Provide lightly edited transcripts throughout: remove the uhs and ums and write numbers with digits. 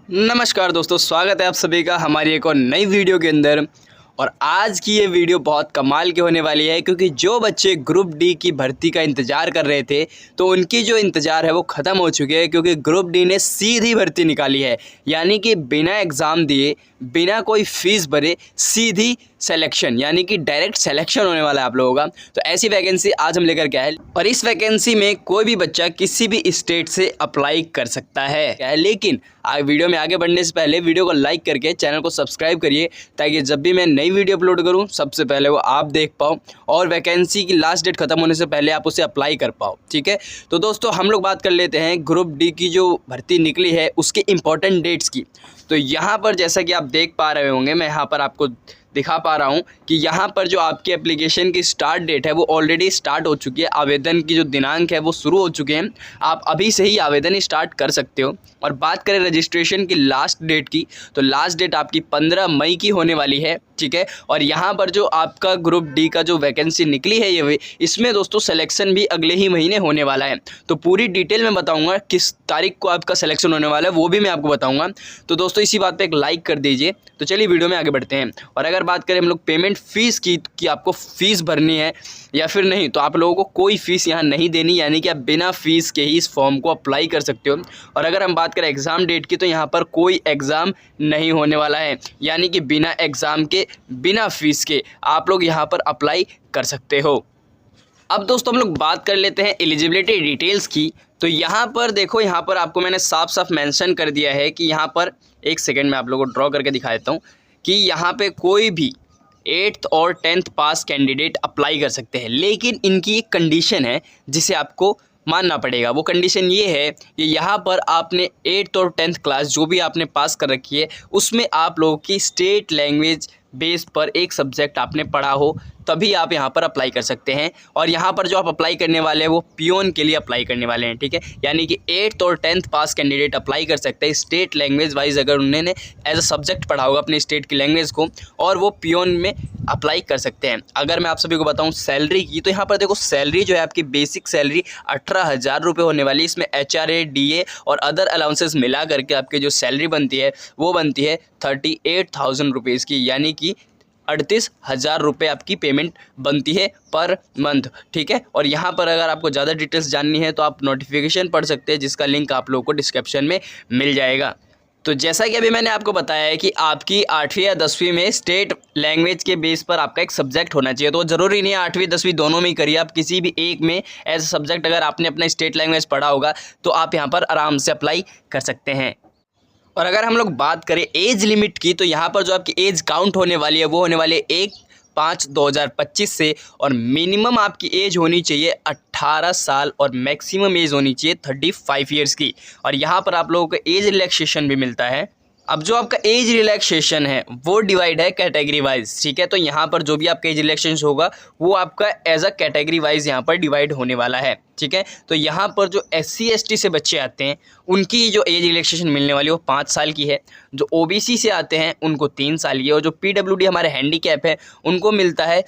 नमस्कार दोस्तों, स्वागत है आप सभी का हमारी एक और नई वीडियो के अंदर। और आज की ये वीडियो बहुत कमाल की होने वाली है, क्योंकि जो बच्चे ग्रुप डी की भर्ती का इंतज़ार कर रहे थे तो उनकी जो इंतज़ार है वो ख़त्म हो चुकी है, क्योंकि ग्रुप डी ने सीधी भर्ती निकाली है। यानी कि बिना एग्ज़ाम दिए, बिना कोई फ़ीस भरे सीधी सिलेक्शन, यानी कि डायरेक्ट सिलेक्शन होने वाला है आप लोगों का। तो ऐसी वैकेंसी आज हम लेकर के आए और इस वैकेंसी में कोई भी बच्चा किसी भी स्टेट से अप्लाई कर सकता है। लेकिन वीडियो में आगे बढ़ने से पहले वीडियो को लाइक करके चैनल को सब्सक्राइब करिए, ताकि जब भी मैं नई वीडियो अपलोड करूं सबसे पहले वो आप देख पाओ और वैकेंसी की लास्ट डेट खत्म होने से पहले आप उसे अप्लाई कर पाओ। ठीक है, तो दोस्तों हम लोग बात कर लेते हैं ग्रुप डी की जो भर्ती निकली है उसके इम्पोर्टेंट डेट्स की। तो यहाँ पर जैसा कि आप देख पा रहे होंगे, मैं यहाँ पर आपको दिखा पा रहा हूँ कि यहाँ पर जो आपकी एप्लीकेशन की स्टार्ट डेट है वो ऑलरेडी स्टार्ट हो चुकी है। आवेदन की जो दिनांक है वो शुरू हो चुके हैं, आप अभी से ही आवेदन स्टार्ट कर सकते हो। और बात करें रजिस्ट्रेशन की लास्ट डेट की, तो लास्ट डेट आपकी 15 मई की होने वाली है। ठीक है, और यहाँ पर जो आपका ग्रुप डी का जो वैकेंसी निकली है ये इसमें दोस्तों सिलेक्शन भी अगले ही महीने होने वाला है। तो पूरी डिटेल में बताऊँगा किस तारीख को आपका सिलेक्शन होने वाला है, वो भी मैं आपको बताऊँगा। तो दोस्तों इसी बात पर एक लाइक कर दीजिए। तो चलिए वीडियो में आगे बढ़ते हैं। और अगर बात करें हम लोग पेमेंट फ़ीस की कि आपको फ़ीस भरनी है या फिर नहीं, तो आप लोगों को कोई फ़ीस यहाँ नहीं देनी, यानी कि आप बिना फ़ीस के ही इस फॉर्म को अप्लाई कर सकते हो। और अगर हम बात करें एग्ज़ाम डेट की, तो यहाँ पर कोई एग्ज़ाम नहीं होने वाला है, यानी कि बिना एग्ज़ाम के, बिना फ़ीस के आप लोग यहाँ पर अप्लाई कर सकते हो। अब दोस्तों हम लोग बात कर लेते हैं एलिजिबिलिटी डिटेल्स की। तो यहाँ पर देखो, यहाँ पर आपको मैंने साफ साफ मेंशन कर दिया है कि यहाँ पर, एक सेकेंड में आप लोगों को ड्रॉ करके दिखा देता हूँ कि यहाँ पे कोई भी 8th और 10th पास कैंडिडेट अप्लाई कर सकते हैं। लेकिन इनकी एक कंडीशन है जिसे आपको मानना पड़ेगा। वो कंडीशन ये है कि यहाँ पर आपने 8th और 10th क्लास जो भी आपने पास कर रखी है उसमें आप लोगों की स्टेट लैंग्वेज बेस पर एक सब्जेक्ट आपने पढ़ा हो, तभी आप यहाँ पर अप्लाई कर सकते हैं। और यहाँ पर जो आप अप्लाई करने वाले हैं वो पियोन के लिए अप्लाई करने वाले हैं। ठीक है, यानी कि 8th और 10th पास कैंडिडेट अप्लाई कर सकते हैं स्टेट लैंग्वेज वाइज, अगर उन्होंने एज अ सब्जेक्ट पढ़ा होगा अपने स्टेट की लैंग्वेज को, और वो पियोन में अप्लाई कर सकते हैं। अगर मैं आप सभी को बताऊं सैलरी की, तो यहाँ पर देखो सैलरी जो है आपकी बेसिक सैलरी 18,000 रुपये होने वाली है। इसमें HRA DA और अदर अलाउंसेस मिला करके आपकी जो सैलरी बनती है वो बनती है 38,000 रुपीज़ की, यानी कि 38,000 रुपये आपकी पेमेंट बनती है पर मंथ। ठीक है, और यहाँ पर अगर आपको ज़्यादा डिटेल्स जाननी है तो आप नोटिफिकेशन पढ़ सकते हैं, जिसका लिंक आप लोगों को डिस्क्रिप्शन में मिल जाएगा। तो जैसा कि अभी मैंने आपको बताया है कि आपकी 8वीं या 10वीं में स्टेट लैंग्वेज के बेस पर आपका एक सब्जेक्ट होना चाहिए। तो ज़रूरी नहीं है 8वीं 10वीं दोनों में ही करिए, आप किसी भी एक में एज अ सब्जेक्ट अगर आपने अपना स्टेट लैंग्वेज पढ़ा होगा तो आप यहाँ पर आराम से अप्लाई कर सकते हैं। और अगर हम लोग बात करें एज लिमिट की, तो यहाँ पर जो आपकी एज काउंट होने वाली है वो होने वाली है 1/5/2025 से, और मिनिमम आपकी एज होनी चाहिए 18 साल और मैक्सिमम एज होनी चाहिए 35 ईयर्स की। और यहाँ पर आप लोगों को एज रिलैक्सेशन भी मिलता है। अब जो आपका एज रिलैक्सेशन है वो डिवाइड है कैटेगरी वाइज। ठीक है, तो यहाँ पर जो भी आपका एज रिलैक्सेशन होगा वो आपका एज अ कैटेगरी वाइज यहाँ पर डिवाइड होने वाला है। ठीक है, तो यहाँ पर जो SC ST से बच्चे आते हैं उनकी जो एज रिलैक्सेशन मिलने वाली है वो 5 साल की है। जो OBC से आते हैं उनको 3 साल की है, और जो PWD हमारे हैंडीकैप है उनको मिलता है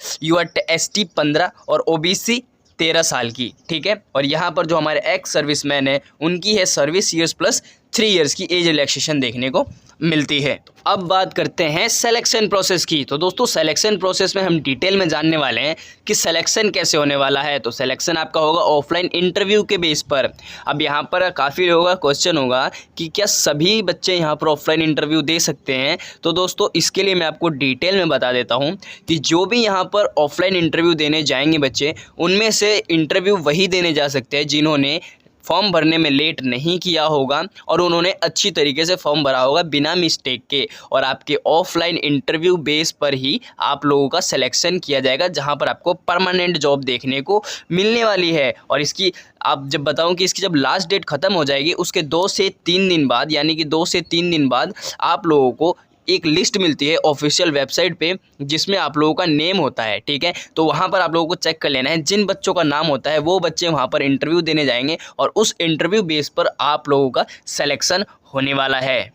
ST 15 और OBC 13 साल की। ठीक है, और यहाँ पर जो हमारे एक्स सर्विसमैन है उनकी है सर्विस ईयर्स प्लस 3 ईयर्स की एज रिलैक्सेशन देखने को मिलती है। अब बात करते हैं सिलेक्शन प्रोसेस की। तो दोस्तों सिलेक्शन प्रोसेस में हम डिटेल में जानने वाले हैं कि सिलेक्शन कैसे होने वाला है। तो सिलेक्शन आपका होगा ऑफलाइन इंटरव्यू के बेस पर। अब यहाँ पर काफ़ी लोगों का क्वेश्चन होगा कि क्या सभी बच्चे यहाँ पर ऑफलाइन इंटरव्यू दे सकते हैं। तो दोस्तों इसके लिए मैं आपको डिटेल में बता देता हूँ कि जो भी यहाँ पर ऑफलाइन इंटरव्यू देने जाएंगे बच्चे, उनमें से इंटरव्यू वही देने जा सकते हैं जिन्होंने फॉर्म भरने में लेट नहीं किया होगा और उन्होंने अच्छी तरीके से फॉर्म भरा होगा बिना मिस्टेक के। और आपके ऑफलाइन इंटरव्यू बेस पर ही आप लोगों का सिलेक्शन किया जाएगा, जहां पर आपको परमानेंट जॉब देखने को मिलने वाली है। और इसकी आप जब बताऊं कि इसकी जब लास्ट डेट ख़त्म हो जाएगी उसके 2 से 3 दिन बाद, यानी कि 2 से 3 दिन बाद आप लोगों को एक लिस्ट मिलती है ऑफिशियल वेबसाइट पे, जिसमें आप लोगों का नेम होता है। ठीक है, तो वहाँ पर आप लोगों को चेक कर लेना है, जिन बच्चों का नाम होता है वो बच्चे वहाँ पर इंटरव्यू देने जाएंगे और उस इंटरव्यू बेस पर आप लोगों का सिलेक्शन होने वाला है।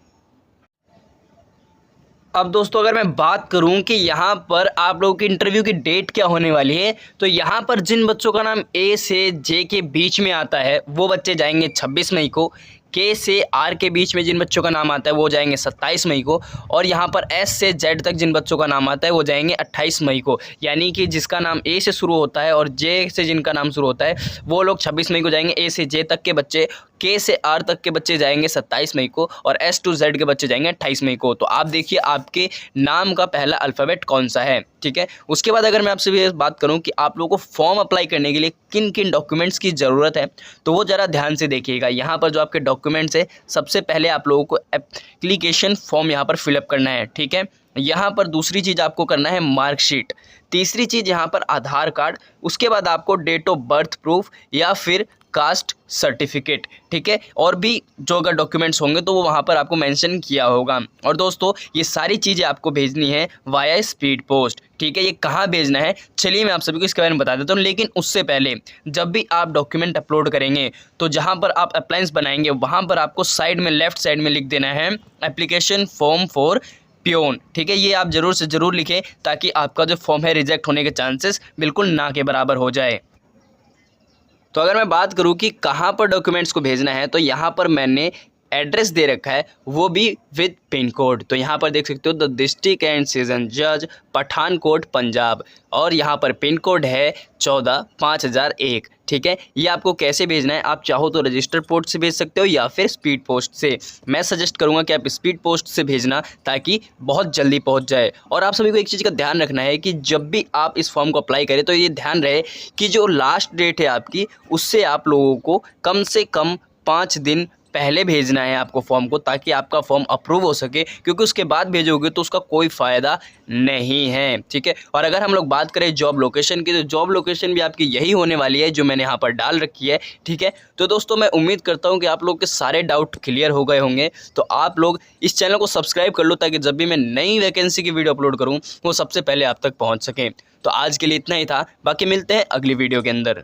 अब दोस्तों अगर मैं बात करूं कि यहाँ पर आप लोगों की इंटरव्यू की डेट क्या होने वाली है, तो यहाँ पर जिन बच्चों का नाम A से J के बीच में आता है वो बच्चे जाएंगे 26 मई को, के से आर के बीच में जिन बच्चों का नाम आता है वो जाएंगे 27 मई को, और यहाँ पर एस से जेड तक जिन बच्चों का नाम आता है वो जाएंगे 28 मई को। यानी कि जिसका नाम ए से शुरू होता है और जे से जिनका नाम शुरू होता है वो लोग 26 मई को जाएंगे। ए से जे तक के बच्चे, के से आर तक के बच्चे जाएंगे 27 मई को, और एस टू जेड के बच्चे जाएंगे 28 मई को। तो आप देखिए आपके नाम का पहला अल्फ़ाबेट कौन सा है, ठीक है। उसके बाद अगर मैं आपसे भी बात करूं कि आप लोगों को फॉर्म अप्लाई करने के लिए किन किन डॉक्यूमेंट्स की ज़रूरत है, तो वो ज़रा ध्यान से देखिएगा। यहाँ पर जो आपके डॉक्यूमेंट्स है, सबसे पहले आप लोगों को एप्लीकेशन फॉर्म यहाँ पर फिलअप करना है, ठीक है। यहाँ पर दूसरी चीज़ आपको करना है मार्कशीट, तीसरी चीज़ यहाँ पर आधार कार्ड, उसके बाद आपको डेट ऑफ बर्थ प्रूफ या फिर कास्ट सर्टिफिकेट, ठीक है। और भी जो अगर डॉक्यूमेंट्स होंगे तो वो वहाँ पर आपको मेंशन किया होगा। और दोस्तों ये सारी चीज़ें आपको भेजनी है वाया स्पीड पोस्ट, ठीक है। ये कहाँ भेजना है चलिए मैं आप सभी को इसके बारे में बता देता हूँ। लेकिन उससे पहले जब भी आप डॉक्यूमेंट अपलोड करेंगे तो जहाँ पर आप अप्लायंस बनाएंगे वहाँ पर आपको साइड में लेफ्ट साइड में लिख देना है एप्लीकेशन फॉर्म फॉर पियोन, ठीक है। ये आप ज़रूर से ज़रूर लिखें ताकि आपका जो फॉर्म है रिजेक्ट होने के चांसेस बिल्कुल ना के बराबर हो जाए। तो अगर मैं बात करूं कि कहां पर डॉक्यूमेंट्स को भेजना है, तो यहां पर मैंने एड्रेस दे रखा है, वो भी विद पिन कोड। तो यहाँ पर देख सकते हो द डिस्ट्रिक्ट एंड सेशन जज पठानकोट पंजाब, और यहाँ पर पिन कोड है 14-5001, ठीक है। ये आपको कैसे भेजना है, आप चाहो तो रजिस्टर पोस्ट से भेज सकते हो या फिर स्पीड पोस्ट से। मैं सजेस्ट करूँगा कि आप स्पीड पोस्ट से भेजना ताकि बहुत जल्दी पहुँच जाए। और आप सभी को एक चीज़ का ध्यान रखना है कि जब भी आप इस फॉर्म को अप्लाई करें तो ये ध्यान रहे कि जो लास्ट डेट है आपकी उससे आप लोगों को कम से कम 5 दिन पहले भेजना है आपको फॉर्म को, ताकि आपका फॉर्म अप्रूव हो सके, क्योंकि उसके बाद भेजोगे तो उसका कोई फ़ायदा नहीं है, ठीक है। और अगर हम लोग बात करें जॉब लोकेशन की, तो जॉब लोकेशन भी आपकी यही होने वाली है जो मैंने यहाँ पर डाल रखी है, ठीक है। तो दोस्तों मैं उम्मीद करता हूँ कि आप लोग के सारे डाउट क्लियर हो गए होंगे। तो आप लोग इस चैनल को सब्सक्राइब कर लो ताकि जब भी मैं नई वैकेंसी की वीडियो अपलोड करूँ वो सबसे पहले आप तक पहुँच सकें। तो आज के लिए इतना ही था, बाकी मिलते हैं अगली वीडियो के अंदर।